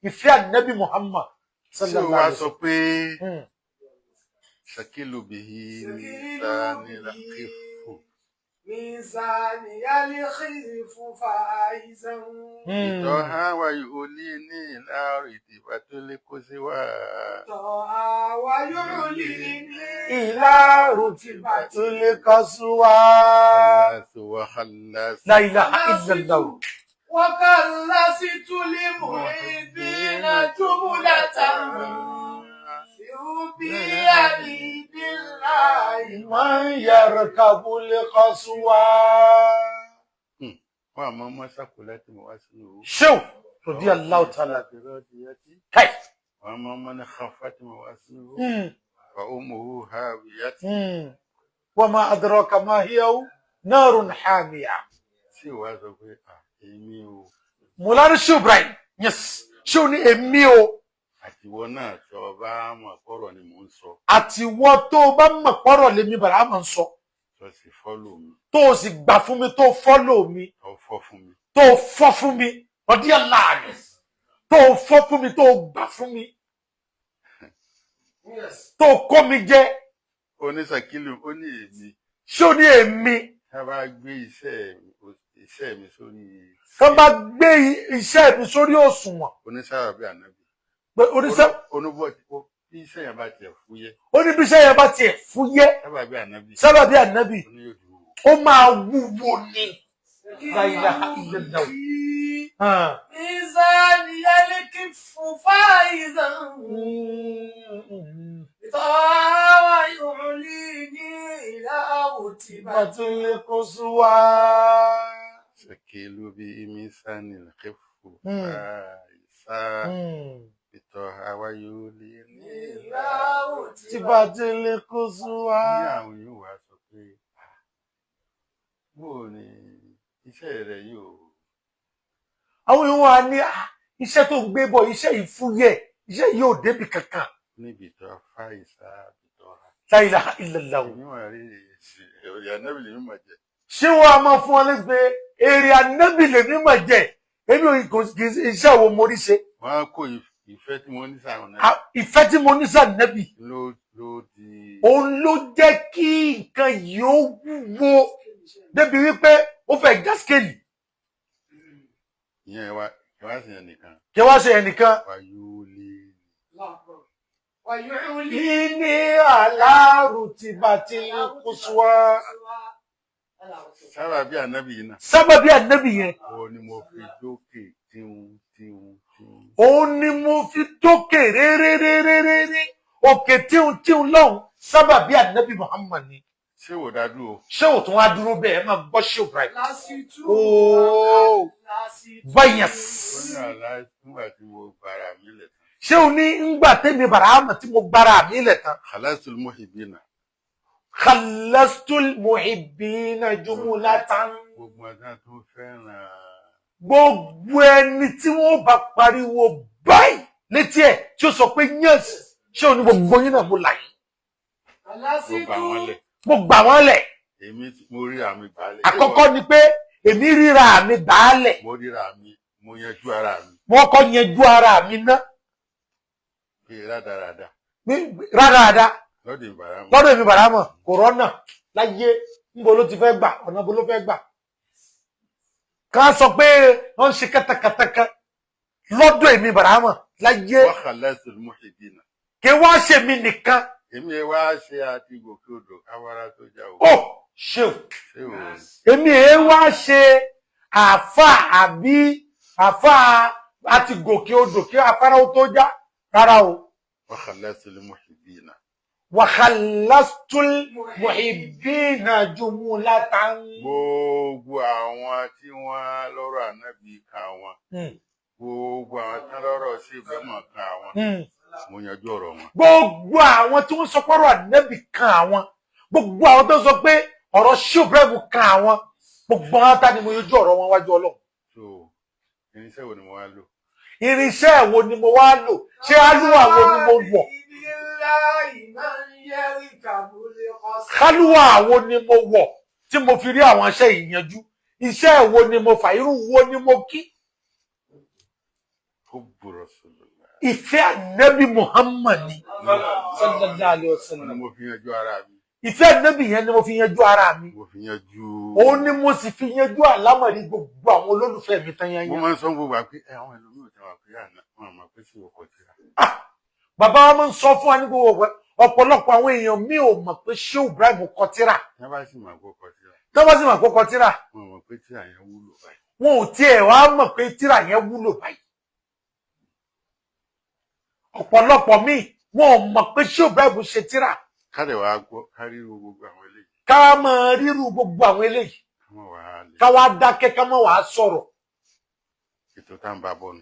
ìfẹ́ ànábì Muhammad sallallahu alaihi sọ pé wasallam. shakilu bihi mizanil khifu ميزان الخلف فائزا طه ويؤليني لا رتبة الكسوى طه ويعلني إلى رتبة القسوى خلص وخلص لا إله إلا الله وكلست للمحبين جملة بربي بالله من يركب القسوى. وما سكلت مواسنه شو رضي الله تعالى كيف وما من خفت مواسنه فأمه هاوية وما أدراك ما هي نار حامية. سوى ذوي إيميو مولانا شو إبراهيم يس شو ني إميو àtiwọ́ náà tó bá mọ̀ pọ̀rọ̀ ni mò ń sọ àtiwọ́ tó bá mọ̀ pọ̀rọ̀ lèmi Barhama ń sọ tó sì fọ́lò mi tó o sì gbà fún mi tó fọ́lò mi tó fọ́ fún mi tó fọ́ fún mi ọdí aláàánú tó fọ́ fún mi tó gbà fún mi tó kó mi jẹ. oníṣàkílù ó ní èmi ṣé o ní èmi tá a bá gbé iṣẹ́ mi sórí tó bá gbé iṣẹ́ mi sórí òṣùwọ̀n oníṣàbí ànábì pé oníṣẹ́ onúbọ̀ bí iṣẹ́ yẹn bá tiẹ̀ fúyẹ́ ó ní bí iṣẹ́ yẹn bá tiẹ̀ fúyẹ́ sábàbí ànábì sábàbí ànábì oní yóò dúró ó máa wúwo ni. La ilaha illallah. ميزان الكف فائزا طه ويعلني إلى رتبة Batul Quswa. ṣèkìlú bí mísánì kẹfù àìsà ìtọ̀ àwáyé ó lé ní إلى رتبة Batul Quswa. ní àwọn yóò wá sọ pé bó ni iṣẹ́ rẹ̀ yóò Àwọn èèyàn wà ní iṣẹ́ tó gbé bọ̀ iṣẹ́ ìfúyẹ́ iṣẹ́ yóò débi kankan. níbi ìtọ̀ fáìsà ìtọ̀ ha La ilaha illallah. níwọ̀n rí èrè ànábì lè mímọ̀ jẹ Ṣé wọ́n a máa fún ọ lẹ́sìn pé èrè ànábì lè ní mà jẹ́ èmi ò kì í ṣe iṣẹ́ wo mo rí ṣe. wọ́n á kó ìfẹ́ tí wọ́n ní sáwọn náà Ìfẹ́ tí mo ní sí ànábì ló di òun ló jẹ́ kí nǹkan yìí ó wúwo débi wípé ó fẹ́ já scale. ìyẹn wá sí yẹn nìkan Kí wá ṣe ẹnìkan. wáyé ó lé ويعلني Ní àlárù ti Batil Quswa. sábàbí ànábì yìí náà Sábàbí ànábì yẹn. ó ní mo fi dókè tíhun Òun ni mo fi dókè réréréréré òkè tíhun lọ́hùn sábàbí ànábì Muhammad ni. ṣé wò dá dúró Ṣé ò tún wá dúró bẹ́ẹ̀ máa gbọ́ ṣé ò bright. لست Ooo لست bias. ó ní àlá nígbà tí mo gbára mi lẹ̀ tán Ṣé o ní ńgbà tẹ́mi Barhama tí mo gbára mi lẹ̀ tán. khalasul muhibbina Khalastul muhibbina jumlatan. gbogbo ọ̀gá tó fẹ́ràn Gbogbo ẹni tí wọ́n bá pariwo báyìí létí ẹ̀ tí ó sọ pé yes ṣé o ní gbogbo yín náà mo là yín. ló gbà wọ́n lẹ̀ Mo gbà wọ́n lẹ̀. èmi mo rí àmì gbàlẹ̀ Àkọ́kọ́ ni pé èmi ríra mi gbàálẹ̀. mo ríra mi mo yanjú ara mi Wọ́n kọ́ yanjú ara mi ná. pé rádaràda Ráráda lọ́dọ̀ ìbára mi lọ́dọ̀ èmi Barhama kòrónà láyé níbo ló ti fẹ́ gbà ọ̀nà bo ló fẹ́ gbà. Ká sọ pé wọ́n ń ṣe kátàkátàkà lọ́dọ̀ èmi Barhama láyé wa khalasul muhibbina kí wọ́n ṣe mí nìkan. èmi wá ṣe àti gòkè odò káwárà tó já o Ó ṣe o. ṣé o Èmi èé wá ṣe àfà àbí àfà àti gòkè odò kí afárá ó tó já rárá o. wa khalasul muhibbina Wa khalastul muhibbina jumlatan. gbogbo àwọn tí wọ́n lọ́rọ̀ ànábì ka wọn gbogbo àwọn tí wọ́n lọ́rọ̀ sí ìbẹ́mọ̀ ka wọn mo yanjú ọ̀rọ̀ wọn Gbogbo àwọn tí wọ́n sọ pọ́rọ̀ ànábì kan àwọn gbogbo àwọn tó sọ pé ọ̀rọ̀ ṣùbrẹ́mù kan àwọn gbogbo àwọn tá ni mo yọjú ọ̀rọ̀ wọn wájú Ọlọ́run. so irinṣẹ́ wo ni mo wá lò Irinṣẹ́ wo ni mo wá lò ṣé alúwà wo ni mo wọ̀ kálúwà wo ni mo wọ̀ tí mo fi rí àwọn iṣẹ́ ìyanjú iṣẹ́ wo ni mo fà irú wo ni mo kí. hubbu rasulullah. ìfẹ́ ànábì Muhammad ni sallallahu alaihi wasallam. Mo fi yanjú ara mi. ìfẹ́ ànábì yẹn ni mo fi yanjú ara mi. Mo fi yanjú. òun ni mo sì fi yanjú àlámọ̀rí gbogbo àwọn olólùfẹ́ mi tán Mo yányán. máa ń sọ gbogbo àpé àwọn ẹlòmíràn tí wọ́n pè àná wọn àmọ́ pé sí ọkọ̀ tira. bàbá wa máa ń sọ fún wa ní gbogbo ọ̀pọ̀lọpọ̀ àwọn èèyàn mi ò mọ̀ pé Shehu Ibrahim kọ tírà. Ní bá sì máa gbọ́kọ̀ tira. tó bá sì mọ̀ pé kọ tírà Wọ́n mọ̀ pé tira yẹn wúlò báyìí. wọn ò tiẹ̀ wá mọ̀ pé tírà yẹn wúlò báyìí. ọ̀pọ̀lọpọ̀ míì wọn ò mọ̀ pé Shehu Ibrahim ṣe tírà. Kálẹ̀ wàá gbọ́ kárí gbogbo àwọn eléyìí. ká máa ríru gbogbo àwọn eléyìí Káwọn wàá lè ká wá dákẹ́ ká má wàá sọ̀rọ̀. ètò tá à ń bá bọ̀ nù.